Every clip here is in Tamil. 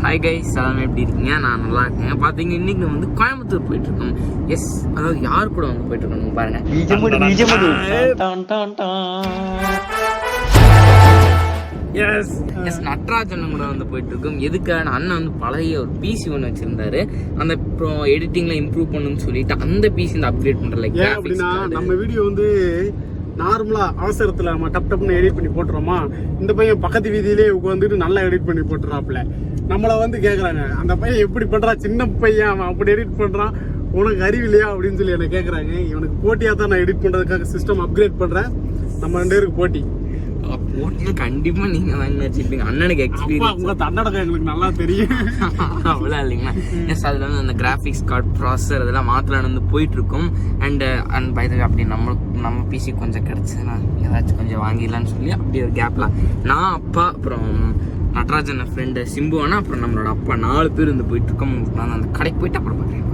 ஹாய் கைஸ், எல்லாமே எப்படி இருக்கீங்க? நான் நல்லா இருக்கேன். பார்த்தீங்க இன்னைக்கு நம்ம வந்து கோயம்புத்தூர் போயிட்டு இருக்கோம். எஸ், அதாவது யார் கூட வந்து போயிட்டு இருக்கோம் பாருங்க. எஸ் எஸ் நட்ராஜன் கூட வந்து போயிட்டு இருக்கோம். எதுக்கான அண்ணன் வந்து பழைய ஒரு பிசி ஒன்று வச்சிருந்தாரு. அந்த அப்புறம் எடிட்டிங்ல இம்ப்ரூவ் பண்ணணும்னு சொல்லிட்டு அந்த பிசி இந்த அப்கிரேட் பண்ற லைக் அப்படின்னா நம்ம வீடியோ வந்து நார்மலா அவசரத்துல நம்ம டப் டப்னு எடிட் பண்ணி போட்டுறோமா, இந்த பையன் பக்கத்து வீதியிலே உட்காந்துட்டு நல்லா எடிட் பண்ணி போட்டுறாப்புல. நம்மள வந்து கேக்குறாங்க, அந்த பையன் எப்படி பண்றான், சின்ன பையன் அவன் அப்படி எடிட் பண்றான், உனக்கு அறிவு இல்லையா அப்படின்னு சொல்லி என்ன கேக்குறாங்க. இவனுக்கு போட்டியா தான் நான் எடிட் பண்றதுக்காக சிஸ்டம் அப்கிரேட் பண்றேன். நம்ம 2 பேருக்கு போட்டி. போட்டியில் கண்டிப்பா நீங்க வாங்கி வச்சுருப்பீங்க. அண்ணனுக்கு எக்ஸ்பீரியன்ஸ் உங்க தன்னடக்கம் எங்களுக்கு நல்லா தெரியும். அவ்வளோ இல்லைங்களா? எஸ், அதில் வந்து அந்த கிராஃபிக்ஸ் கார்டு ப்ராசஸர் இதெல்லாம் மாற்றலான்னு வந்து போயிட்டு இருக்கோம். அண்ட் பை த வே அப்படி நம்ம பிசி கொஞ்சம் கிடச்சதுன்னா ஏதாச்சும் கொஞ்சம் வாங்கிடலான்னு சொல்லி அப்படி ஒரு கேப்ல நான் அப்பா அப்புறம் நட்ராஜன் ஃப்ரெண்டு சிம்புவானா அப்புறம் நம்மளோட அப்பா 4 பேர் வந்து போயிட்டு இருக்கோம். நான் அந்த கடைக்கு போயிட்டு அப்புறம் பார்க்குறேன்.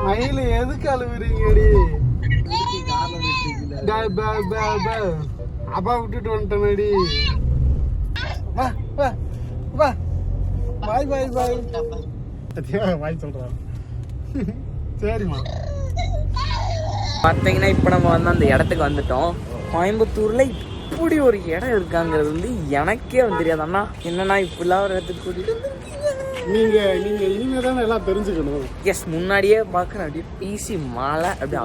மயில எதுக்கு அழுவுறீங்கடி? அப்பா விட்டுட்டு வந்துட்டேனடி. பாய் பாய் பாய் பாய் சொல்றான். சரிம்மா. பார்த்தீங்கன்னா இப்போ நம்ம வந்து அந்த இடத்துக்கு வந்துட்டோம். கோயம்புத்தூர்ல இப்படி ஒரு இடம் இருக்காங்கிறது வந்து எனக்கே வந்து தெரியாது. அண்ணா என்னன்னா இப்படிலாம் ஒரு இடத்துக்கு கூட்டிட்டு நீங்க இனிமே தானே எல்லாம் தெரிஞ்சுக்கணும். எஸ், முன்னாடியே பாக்குறேன் அப்படியே பிசி மாலை அப்படியே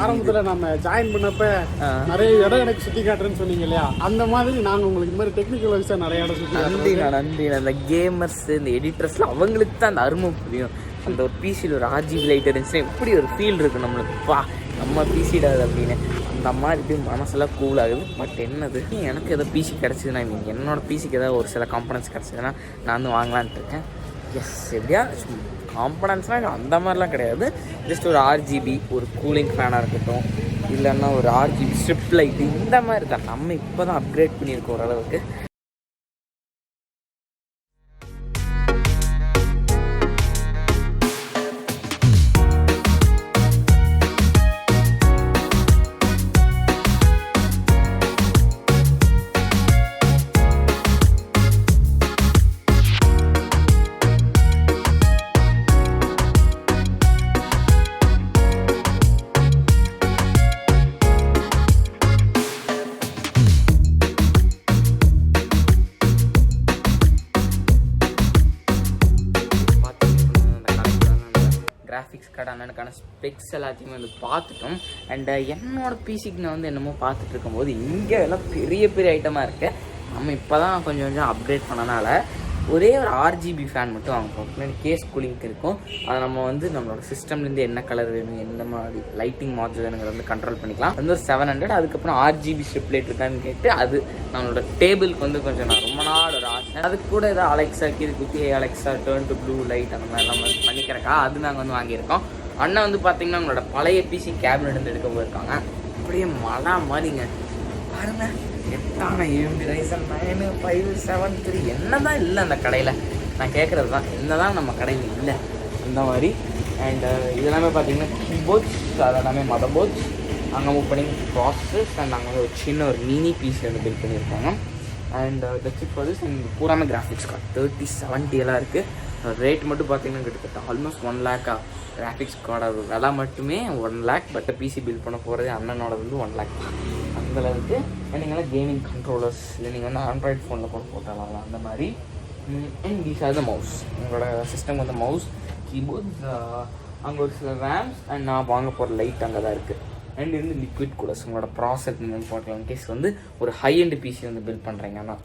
ஆரம்பத்துல நம்ம ஜாயின் பண்ணப்ப நிறைய இடம் எனக்கு சுத்தி காட்டுறேன்னு சொன்னீங்க இல்லையா, அந்த மாதிரி நாங்க உங்களுக்கு இந்த மாதிரி டெக்னிக்கல் வைஸா நிறைய இடம் சுத்தி நன்றி. அந்த கேமர்ஸ் இந்த எடிட்டர்ஸ்ல அவங்களுக்கு தான் அந்த அருமை புரியும். அந்த ஒரு பிசியில் ஒரு ஆர்ஜிபி லைட் இருந்துச்சுன்னா எப்படி ஒரு ஃபீல் இருக்கு நம்மளுக்கு, பா நம்ம பிசிடாது அப்படின்னு அந்த மாதிரி மனசெல்லாம் கூல் ஆகுது. பட் என்னது, எனக்கு ஏதோ பிசி கிடச்சிதுன்னா என்னோட பிசிக்கு ஏதாவது ஒரு சில காம்பனன்ஸ் கிடச்சிதுன்னா நான் வந்து வாங்கலான்ட்டு இருக்கேன். எஸ், எப்படியா காம்பனன்ஸ்னால் அந்த மாதிரிலாம் கிடையாது. ஜஸ்ட் ஒரு ஆர்ஜிபி ஒரு கூலிங் ஃபேனாக இருக்கட்டும், இல்லைன்னா ஒரு ஆர்ஜிபி ஸ்ட்ரிப் லைட்டு இந்த மாதிரி தான். நம்ம இப்போ தான் அப்கிரேட் பண்ணியிருக்கோம் ஓரளவுக்கு. கிராஃபிக்ஸ் கார்டு அண்ணனுக்கான ஸ்பெக்ஸ் எல்லாத்தையுமே வந்து பார்த்துட்டோம். அண்ட் என்னோடய பிசிக்கு நான் வந்து என்னமோ பார்த்துட்டு இருக்கும்போது இங்கே எல்லாம் பெரிய பெரிய ஐட்டமாக இருக்குது. நம்ம இப்போ தான் கொஞ்சம் கொஞ்சம் அப்டேட் பண்ணனால ஒரே ஒரு ஆர்ஜிபி ஃபேன் மட்டும் வாங்குவோம். பின்னாடி கேஸ் கூலிங்க்கு இருக்கும். அதை நம்ம வந்து நம்மளோட சிஸ்டம்லேருந்து என்ன கலர் வேணும், எந்த மாதிரி லைட்டிங் மாடல் வேணுங்கிறத வந்து கண்ட்ரோல் பண்ணிக்கலாம். வந்து ஒரு 700. அதுக்கப்புறம் ஆர்ஜிபி ஸ்ட்ரிப் லைட் இருக்கான்னு கேட்டு அது நம்மளோட டேபிளுக்கு வந்து கொஞ்சம் நான் ரொம்ப நாள் ஒரு ஆசை. அதுக்கு கூட ஏதாவது அலெக்ஸா இது குத்தி Alexa turn to blue light அந்த மாதிரிலாம் வந்து பண்ணிக்கிறக்கா அது நாங்கள் வந்து வாங்கியிருக்கோம். அண்ணன் வந்து பார்த்தீங்கன்னா அவங்களோட பழைய பிசி கேபினெட் வந்து எடுக்க போயிருக்காங்க. அப்படியே மழை மாதிரிங்க பாருங்க. 8 AMD Ryzen 9 573 என்னதான் இல்லை அந்த கடையில். நான் கேட்குறது தான் என்னதான் நம்ம கடையில் இல்லை அந்த மாதிரி. அண்ட் இதெல்லாமே பார்த்தீங்கன்னா கீபோர்ட்ஸ், அது எல்லாமே மதர் போர்ட்ஸ் அங்கே மூவ் பண்ணி ப்ராசஸஸ். அண்ட் அங்கே ஒரு சின்ன ஒரு மினி பிசி வந்து பில்ட் பண்ணியிருக்காங்க. And that's it for this. And பூராமே கிராஃபிக்ஸ் கார்டு 3070 எல்லாம் இருக்குது. ரேட் மட்டும் பார்த்தீங்கன்னா கிட்டத்தட்ட ஆல்மோஸ்ட் 1 lakh கிராஃபிக்ஸ் கார்டு விலை மட்டுமே 1 lakh. பட் பிசி பில்ட் பண்ண போகிறது அண்ணனோட வந்து 1 lakh அந்தளவுக்கு. நீங்களாம் கேமிங் கண்ட்ரோலர்ஸ் இல்லை நீங்கள் வந்து ஆண்ட்ராய்ட் ஃபோனில் கூட போட்டாலாம் அந்த மாதிரி. And these are the mouse. உங்களோட சிஸ்டம் வந்து மவுஸ், கீபோர்ட்ஸ், அங்கே ஒரு சில ரேம்ஸ் அண்ட் நான் வாங்க போகிற லைட் அங்கே தான் இருக்குது. அண்ட் இது வந்து லிக்விட் கூலர்ஸ். உங்களோட ப்ராசஸ் நீங்கள் வந்து போட்டலாம் இன்கேஸ் வந்து ஒரு ஹை எண்ட் பிசி வந்து பில்ட் பண்ணுறீங்கன்னா.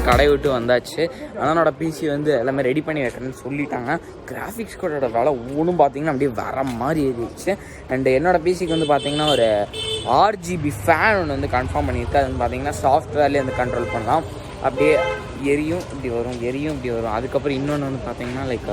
கடை விட்டு வந்தாச்சு. அண்ணனோட பிசி வந்து எல்லாமே ரெடி பண்ணி வைக்கிறேன்னு சொல்லிட்டாங்க. கிராஃபிக்ஸ் கார்டோட விலை ஒவ்வொன்றும் பார்த்தீங்கன்னா அப்படியே வர மாதிரி இருந்துச்சு. அண்டு என்னோடய பிசிக்கு வந்து பார்த்தீங்கன்னா ஒரு RGB ஃபேன் ஒன்று வந்து கன்ஃபார்ம் பண்ணியிருக்கு. அது வந்து பார்த்தீங்கன்னா சாஃப்ட்வேர்லேயே வந்து கண்ட்ரோல் பண்ணலாம். அப்படியே எரியும் இப்படி வரும், எரியும் இப்படி வரும். அதுக்கப்புறம் இன்னொன்று வந்து பார்த்தீங்கன்னா லைக்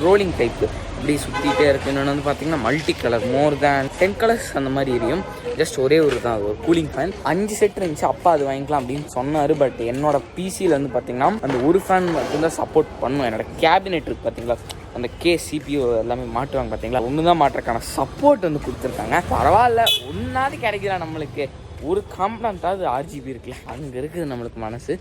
ரோலிங் டைப்பு இப்படி சுற்றிட்டே இருக்குது. இன்னொன்று வந்து பார்த்தீங்கன்னா மல்டி கலர், மோர் தேன் 10 கலர்ஸ் அந்த மாதிரி எரியும். ஜஸ்ட் ஒரே ஒரு தான் ஒரு கூலிங் ஃபேன். 5 செட் இருந்துச்சு. அப்பா அது வாங்கிக்கலாம் அப்படின்னு சொன்னார். பட் என்னோட பிசியில் வந்து பார்த்தீங்கன்னா அந்த ஒரு ஃபேன் மட்டும்தான் சப்போர்ட் பண்ணும். என்னோட கேபினெட் இருக்குது பார்த்தீங்களா, அந்த CPU எல்லாமே மாட்டுவாங்க பார்த்தீங்களா, ஒன்று தான் மாட்டுறதுக்கான சப்போர்ட் வந்து கொடுத்துருக்காங்க. பரவாயில்ல, ஒன்றாவது கிடைக்கல நம்மளுக்கு. ஒரு காம்பனண்ட்டாவது RGB இருக்குல்ல, அங்கே இருக்குது நம்மளுக்கு மனசு.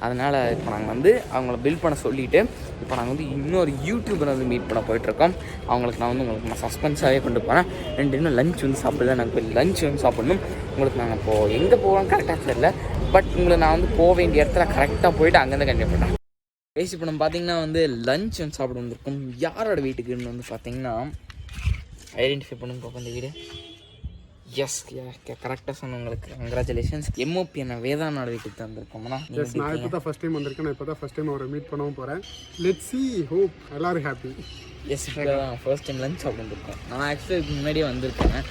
அதனால் இப்போ நாங்கள் வந்து அவங்கள பில் பண்ண சொல்லிவிட்டு இப்போ நாங்கள் வந்து இன்னொரு யூடியூபரை வந்து மீட் பண்ண போயிட்டுருக்கோம். அவங்களுக்கு நான் வந்து உங்களுக்கு சஸ்பென்ஸாகவே கொண்டு போகிறேன். இன்னும் லஞ்ச் வந்து சாப்பிடுதான். நாங்கள் போய் லஞ்ச் வந்து சாப்பிடணும். உங்களுக்கு நாங்கள் இப்போது எங்கே போவோம் கரெக்டாக தெரியல. பட் உங்களை நான் வந்து போக வேண்டிய இடத்துல கரெக்டாக போயிட்டு அங்கேருந்து கண்டிப்பாக போட்டேன். பேசி இப்போ நம்ம பார்த்தீங்கன்னா வந்து லஞ்ச் வந்து சாப்பிட வந்திருக்கோம். யாரோட வீட்டுக்குன்னு வந்து பார்த்தீங்கன்னா ஐடென்டிஃபை பண்ணுங்க பார்ப்போம் இந்த வீடு. எஸ், கரெக்டாக சொன்னவங்களுக்கு கங்க்ராச்சுலேஷன்ஸ். MOP என்ன வேதானோட வீட்டுக்கு தான் வந்திருக்கோம்னா. நான் இப்போ தான் ஃபஸ்ட் டைம் வந்திருக்கேன். நான் இப்போ தான் ஃபஸ்ட் டைம் அவரை மீட் பண்ணவும் போகிறேன். லெட்ஸ் சி, ஹோப் எல்லாரும் ஹாப்பி. எஸ், இப்போ தான் ஃபர்ஸ்ட் டைம் லஞ்ச் சாப்பிட வந்திருக்கோம். நான் ஆக்சுவலி இதுக்கு முன்னாடியே வந்திருக்கேன்.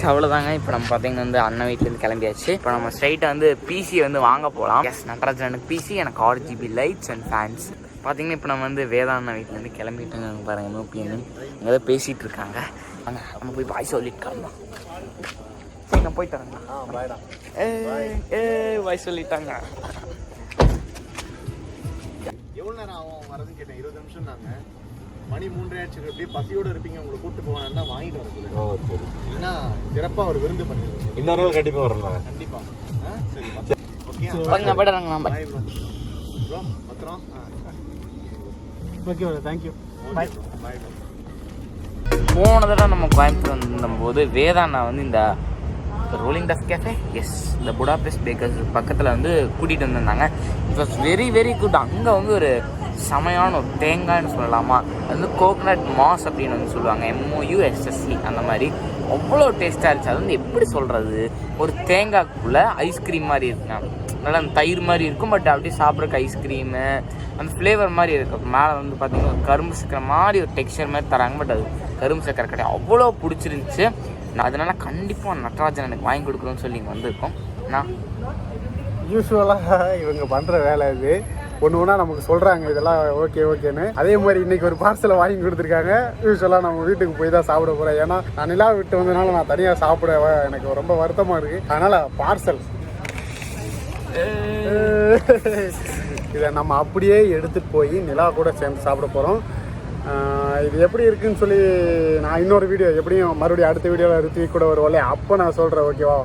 அவ்வளோதாங்க. இப்போ நம்ம பார்த்தீங்கன்னா வந்து அண்ணன் வீட்டிலேருந்து கிளம்பியாச்சு. இப்போ நம்ம ஸ்ட்ரைட்டாக வந்து பிசி வந்து வாங்க போகலாம். எஸ், நட்ராஜனுக்கு பிசி, எனக்கு RGB லைட்ஸ் அண்ட் ஃபேன்ஸ். பார்த்தீங்கன்னா இப்போ நம்ம வந்து வேதாண்ணா வீட்டிலேருந்து கிளம்பிட்டுங்க. பாருங்கள் MOPன்னு இங்கே தான் பேசிகிட்டு இருக்காங்க. அங்கே நம்ம போய் பாய் சொல்லிட்டாங்க. சரி, நான் போயிட்டு வரேங்க. பாய் சொல்லிட்டாங்க. எவ்வளோ நேரம் ஆகும் வரதுன்னு கேட்டேன். 20 நிமிஷம் தாங்க. மணி 3 ஆயிடுச்சு. அப்படியே பசியோடு இருப்பீங்க, உங்களை கூப்பிட்டு போவானா வாங்கிட்டு வரது. ஏன்னா சிறப்பாக ஒரு விருந்து பண்ணிடுவோம். இன்னொரு நாள் கண்டிப்பாக வரலாம். கண்டிப்பாக. சரி, ஓகே. Bye bro. ப்ரோ பத்திரம். Okay, thank you. Bye bye. போன தடவை நம்ம கோயம்புத்தூர் வந்திருந்தபோது வேதாண்ணா வந்து இந்த ரோலிங் டஃப் கேஃபே, எஸ், இந்த புடாபெஸ்ட் பேக்கர்ஸ் பக்கத்தில் வந்து கூட்டிகிட்டு வந்திருந்தாங்க. It was very very good. அங்கே வந்து ஒரு செமையான ஒரு தேங்காய்னு சொல்லலாமா, அது வந்து கோகனட் மாஸ் அப்படின்னு வந்து சொல்லுவாங்க, MOUSSE அந்த மாதிரி. அவ்வளோ டேஸ்ட்டாக இருந்துச்சு. அது வந்து எப்படி சொல்கிறது, ஒரு தேங்காய்க்குள்ளே ஐஸ்கிரீம் மாதிரி இருக்குங்க. நல்லா அந்த தயிர் மாதிரி இருக்கும். பட் அப்படியே சாப்பிட்றக்கு ஐஸ்கிரீமு அந்த ஃப்ளேவர் மாதிரி இருக்கும். மேலே வந்து பார்த்திங்கன்னா கரும்பு சக்கரை மாதிரி ஒரு டெக்ஸ்சர் மாதிரி தராங்க. பட் அது கரும்பு சக்கரை கிடையாது. அவ்வளோ பிடிச்சிருந்துச்சு. நான் அதனால் கண்டிப்பாக நட்ராஜன் எனக்கு வாங்கி கொடுக்குறோன்னு சொல்லி இங்கே வந்திருக்கோம். நான் யூஸ்வலாக இவங்க பண்ணுற வேலை இது. ஒன்று ஒன்றா நமக்கு சொல்கிறாங்க இதெல்லாம் ஓகே ஓகேன்னு. அதே மாதிரி இன்றைக்கி ஒரு பார்சலை வாங்கி கொடுத்துருக்காங்க. யூஸ்வலாக நம்ம வீட்டுக்கு போய் தான் சாப்பிட போகிறேன். ஏன்னா நான் நிலா விட்டு வந்ததுனால நான் தனியாக சாப்பிட எனக்கு ரொம்ப வருத்தமாக இருக்குது. அதனால் பார்சல் இதை நம்ம அப்படியே எடுத்துகிட்டு போய் நிலா கூட சேர்ந்து சாப்பிட போகிறோம். இது எப்படி இருக்குன்னு சொல்லி நான் இன்னொரு வீடியோ எப்படியும் மறுபடியும் அடுத்த வீடியோவில் ரித்விக் கூட வருவோம்ல, அப்போ நான் சொல்கிறேன், ஓகேவா?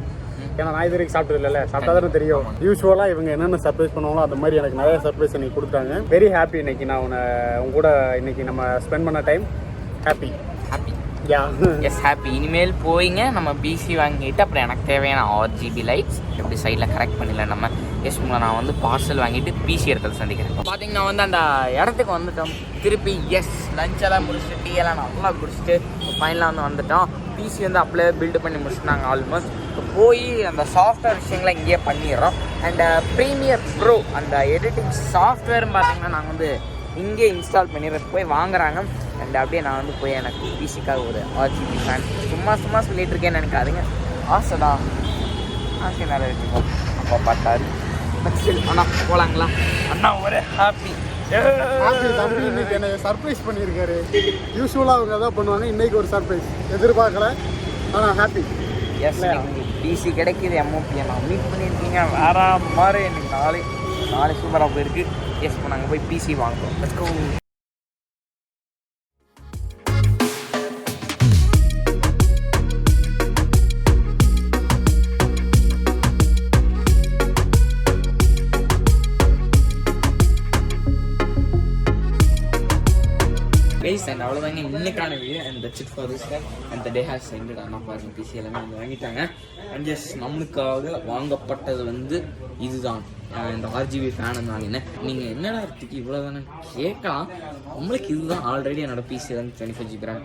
ஏன்னா நான் இது வரைக்கும் சாப்பிட்டது இல்லைல்ல, சாப்பிட்டா தானே தெரியும். யூஸ்வலாக இவங்க என்னென்ன சர்ப்ரைஸ் பண்ணுவாங்களோ அந்த மாதிரி எனக்கு நிறைய சர்ப்ரைஸ் எனக்கு கொடுத்தாங்க. Very happy. இன்னைக்கு நான் உங்க கூட இன்னைக்கு நம்ம ஸ்பெண்ட் பண்ண டைம் ஹாப்பி. S, happy. இனிமேல் போயிங்க நம்ம பிசி வாங்கிட்டு அப்புறம் எனக்கு தேவையான RGB லைட்ஸ் எப்படி சைடில் கரெக்ட் பண்ணிடலாம் நம்ம. எஸ், உங்களை நான் வந்து பார்சல் வாங்கிட்டு பிசி இடத்துல சந்திக்கிறேன். பார்த்தீங்கன்னா வந்து அந்த இடத்துக்கு வந்துட்டோம் திருப்பி. எஸ், லஞ்செல்லாம் முடிச்சுட்டு டீ எல்லாம் நல்லா குடிச்சிட்டு ஃபைனலாக வந்து வந்துட்டோம். பிசி வந்து அப்படியே பில்டு பண்ணி முடிச்சுட்டாங்க ஆல்மோஸ்ட். இப்போ போய் அந்த சாஃப்ட்வேர் விஷயங்களை இங்கேயே பண்ணிடுறோம். அண்ட் ப்ரீமியர் ப்ரோ அந்த எடிட்டிங் சாஃப்ட்வேர்னு பார்த்தீங்கன்னா நாங்கள் வந்து இங்கே இன்ஸ்டால் பண்ணிடுறது போய் வாங்குறாங்க. அண்ட் அப்படியே நான் வந்து போய் எனக்கு பிசிக்காக ஒரு RGB ஃபேன் சும்மா சொல்லிட்டு இருக்கேன்னு நினைக்காதுங்க. ஆசைடா, ஆசை நிறைய வச்சுக்கோம். அப்போ பார்த்தாரு. பட் ஸ்டில் அண்ணா போகலாங்களா? அண்ணா ஒரு ஹாப்பி. ஹாப்பி தம்பி இன்னைக்கு என்னை சர்ப்ரைஸ் பண்ணியிருக்காரு. யூஸ்வலாக அவங்க தான் பண்ணுவாங்க, இன்னைக்கு ஒரு சர்ப்ரைஸ் எதிர்பார்க்கல, ஆனால் ஹாப்பி. எஸ், பிசி கிடைக்கிது. எம்ஓபியை நான் மீட் பண்ணியிருக்கீங்க வேற மாதிரி. எனக்கு நாளை சூப்பராக போயிருக்கு. எஸ், இப்போ நாங்கள் போய் பிசி வாங்குறோம். Let's go. கைஸ், அண்ட் அவ்வளோதாங்க இன்னைக்கான video. And that's it for this time. And the day has ended. ஆனால் பாருங்க, பிசி எல்லாமே வந்து வாங்கிட்டாங்க. அண்ட் எஸ், நம்மளுக்காக வாங்கப்பட்டது வந்து இதுதான், இந்த RGB ஃபேன் வாங்கினேன். நீங்கள் என்னடா Rithik இவ்வளோ தானே கேட்கலாம். நம்மளுக்கு இதுதான் ஆல்ரெடி என்னோட பிசி வந்து 25 GB RAM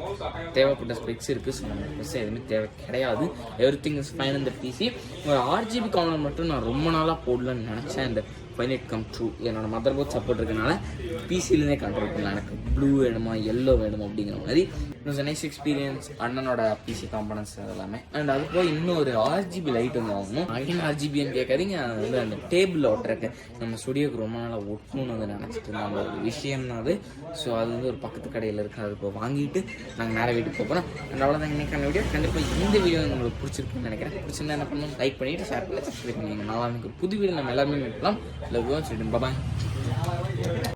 தேவைப்பட்ட ஸ்பெக்ஸ் இருக்குது. ஸோ நம்மளுக்கு பெருசாக எதுவுமே தேவை கிடையாது. எவ்ரிதிங் இஸ் ஃபைன் இந்த பிசி. ஒரு RGB கார்னர் மட்டும் நான் ரொம்ப நாளாக போடலன்னு நினச்சேன். இந்த ஃபைனல் கம் ட்ரூ. என்னோட மதர் போர்ட் சப்போர்ட் இருக்கனால பிசிலேருந்தே கண்ட்ரோல் பண்ணலாம். எனக்கு ப்ளூ வேணுமா எல்லோ வேணுமா அப்படிங்கிற மாதிரி. It's nice experience. அண்ணனோட பிசி காம்பனன்ட்ஸ் அதெல்லாமே. அண்ட் அது போய் இன்னும் ஒரு RGB லைட் வந்து வாங்கணும். அகைன் RGBன்னு கேட்காதீங்க, அது வந்து அந்த டேபிளில் ஒட்டுறக்கு நம்ம ஸ்டுடியோக்கு ரொம்ப நாளாக ஒட்டணும்னு வந்து நினச்சிட்டு இருந்தோம். ஒரு விஷயம் தான் அது. ஸோ அது வந்து ஒரு பக்கத்து கடையில் இருக்குது. அது இப்போ வாங்கிட்டு நாங்கள் நேராக வீட்டுக்கு போகிறோம். அண்ட் அவ்வளோதான் இன்னைக்கான வீடியோ. கண்டிப்பாக இந்த வீடியோ உங்களுக்கு பிடிச்சிருக்குன்னு நினைக்கிறேன். பிடிச்சிருந்தா என்ன பண்ணணும், லைக் பண்ணிவிட்டு ஷேர் பண்ணி சப்ஸ்கிரைப் பண்ணிங்க. நல்லா எனக்கு ஒரு புது வீடியோ நம்ம எல்லாருமே மீட்லாம். Love you all. Bye bye.